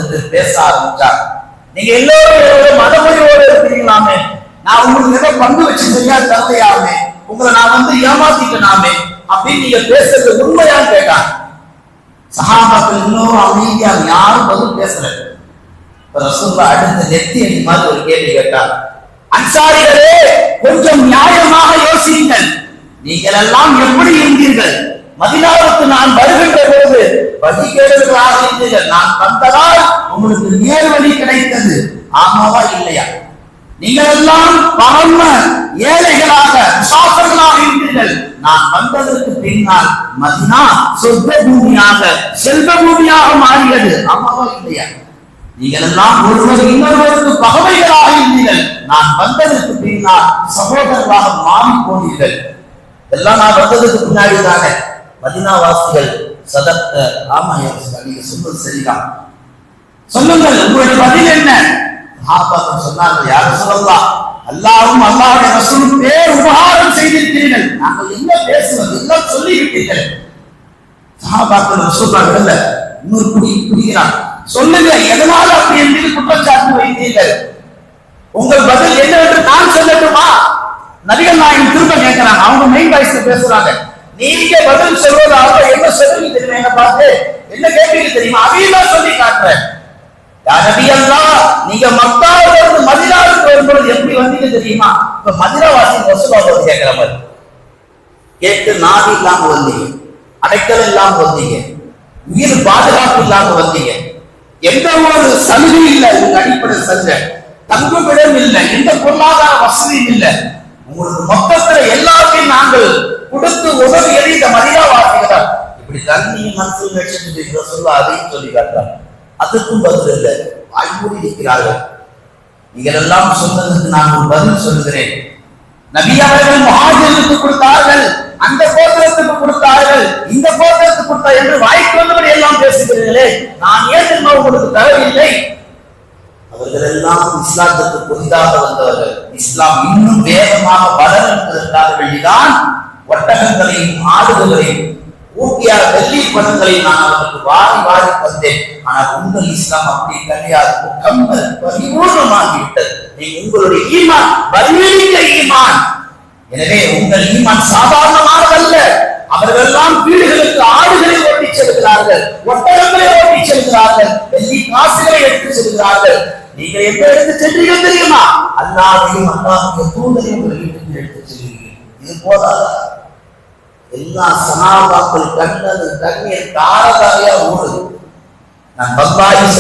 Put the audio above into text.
வந்து பேச ஆரம்பிச்சார். நீங்க எல்லோரும் மதமொழியோடு இருக்கிறீங்களாமே, நான் உங்களுக்கு ஏதோ பங்கு வச்சு சரியா தரலையாமே, உங்களை நான் வந்து ஏமாத்திட்டேனாமே அப்படின்னு நீங்க பேசுறது உண்மையான்னு கேட்டாங்க. சஹாபாக்கள் இன்னும் அமைதியா யாரும் பதில் பேசல. ரசூலுல்லாஹ் அடுத்த நெத்தி அடி மாதிரி ஒரு கேள்வி கேட்டார். அன்சாரிகளே, கொஞ்சம் நியாயமாக யோசியுங்கள். நீங்கள் எல்லாம் எப்படி இருந்தீர்கள்? மதீனாவுக்கு நான் வருகின்ற பொழுது வழிகேடுகளாக இருந்தீர்கள். நான் வந்ததால் உங்களுக்கு நேர் வழி கிடைத்தது, ஆமாவா இல்லையா? நீங்கள் எல்லாம் பரம ஏழைகளாக முசாஃபிர்களாக இருந்தீர்கள். நான் வந்ததற்கு பின்னால் மதீனா சொர்க்க பூமியாக செல்வ பூமியாக மாறியது, ஆமாவா இல்லையா? நீங்கள் எல்லாம் ஒருவர் இன்னொருவருக்கு பகைவர்களாக இருந்தீர்கள். நான் வந்ததற்கு பின்னால் சகோதரர்களாக மாறி போனீர்கள். எல்லாம் நான் வந்ததுக்கு பின்னாடி தானே. மதீனா வாசிகள் சதத்த ஆமாயா, நீங்க சொல்வது சரிதான், சொல்லுங்கள் உங்களுடைய பதில் என்ன? சஹாபாக்கள் சொன்னாங்க, யா ரசூலல்லாஹ், அல்லாஹ்வும் அல்லாஹ்வுடைய ரசூலும் பேர் உபகாரம் செய்திருக்கிறீர்கள், நாங்கள் என்ன பேசுவது, எல்லாம் சொல்லிவிட்டீர்கள். சஹாபாக்கள் ரசூலுல்லாஹ் இல்ல இன்னொரு புரிகிறான், சொல்லுங்க எதனால அப்படி என் மீது குற்றச்சாட்டு வைத்தீர்கள்? உங்கள் பதில் என்னவென்று நான் சொல்லட்டுமா? நபிகள் நாயகம் திரும்ப கேட்கிறாங்க. அவங்க மெயின் வாய்ஸ்ல பேசுறாங்க. நீங்க பதில் சொல்வதாக என்ன சொல்லுங்க தெரியுமா? என்ன பார்த்து என்ன கேட்பீங்க தெரியுமா? அதையும் சொல்லி காட்டுறேன். யா நபி அல்லாஹ், நீங்க மக்காவில இருந்து மதீனாவுக்கு வரும்போது எப்படி வந்தீங்க தெரியுமா? இப்ப மதீனா வாசி ரசூலுல்லாஹ் கேட்கிற மாதிரி கேட்டு நாதி இல்லாம வந்தீங்க, அடைக்கல் இல்லாம வந்தீங்க, உயிர் பாதுகாப்பு இல்லாம வந்தீங்க, எந்த ஒரு சலுகை இல்லை, உங்க அடிப்படை சலுகை, தங்குமிடம் இல்லை, எந்த பொருளாதார வசதியும் இல்லை, உங்களுக்கு மொத்தத்துல எல்லாத்தையும் நாங்கள் கொடுத்து உதவியது இந்த மதீனா வாசிகள். இப்படி தண்ணி மனசில் வச்சுட்டு சொல்ல அதையும் சொல்லி காட்டுறாங்க. அதுக்கும் பதில் இல்லை, வாய்மூடி இருக்கிறார்கள். நீங்கள் எல்லாம் சொன்னதுக்கு நான் ஒரு பதில் சொல்லுகிறேன். நபி அவர்கள் முஹாஜிருக்கு கொடுத்தார்கள், அந்த கோத்திரத்துக்கு கொடுத்தார்கள், இந்த கோத்திரத்துக்கு கொடுத்தா என்று வாய்க்கு வந்தபடி எல்லாம் பேசுகிறீர்களே, நான் ஏன் உங்களுக்கு தரவில்லை? அவர்கள் எல்லாம் இஸ்லாத்துக்கு புதிதாக வந்தவர்கள். இஸ்லாம் இன்னும் வேகமாக வளர என்பதற்காக வேண்டிதான் ஒட்டகங்களையும் ஆடுகளையும் ஊட்டியார் வெள்ளி பணங்களையும் நான் அவர்களுக்கு வாரி வாரி தந்தேன். ஆனால் உங்கள் இஸ்லாம் அப்படி கிடையாது, கம்பல் பரிபூர்ணமாகிவிட்டது. நீங்க உங்களுடைய ஈமான் பரிமளிக்க ஈமான். எனவே உங்கள் ஈமான் சாதாரணமானதல்ல. அவர்கள் எல்லாம் வீடுகளுக்கு ஆடுகளை ஓட்டி செல்கிறார்கள், ஒட்டகங்களை ஓட்டி செல்கிறார்கள், வெள்ளி காசுகளை எடுத்து செல்கிறார்கள். நீங்க எப்ப எடுத்து சென்றீர்கள் தெரியுமா? அல்லாஹ்வையும் அல்லாஹ்வுடைய தூதரையும் உங்கள் வீட்டுக்கு எடுத்து செல்கிறீர்கள். இது போதாதா? எல்லா சஹாபாக்கள் கண்ணது தண்ணீர் தாரதாரியா ஓடுது. நான் பக்வாயி